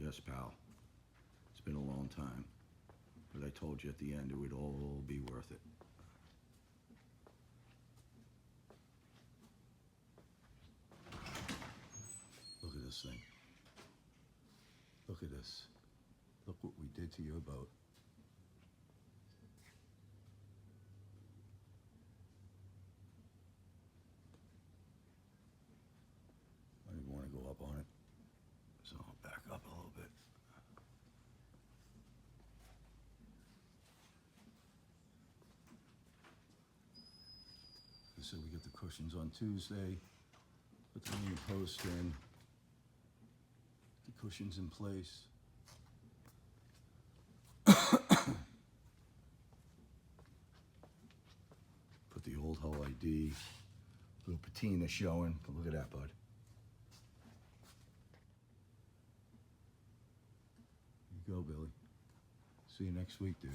Yes, pal. It's been a long time, but I told you at the end it would all be worth it. Look at this thing. Look at this. Look what we did to your boat. I don't even want to go up on it, so I'll back up a little bit. So we get the cushions on Tuesday, put the main post in, the cushions in place. Put the old hull ID, little patina showing. Look at that, bud. There you go, Billy. See you next week, dude.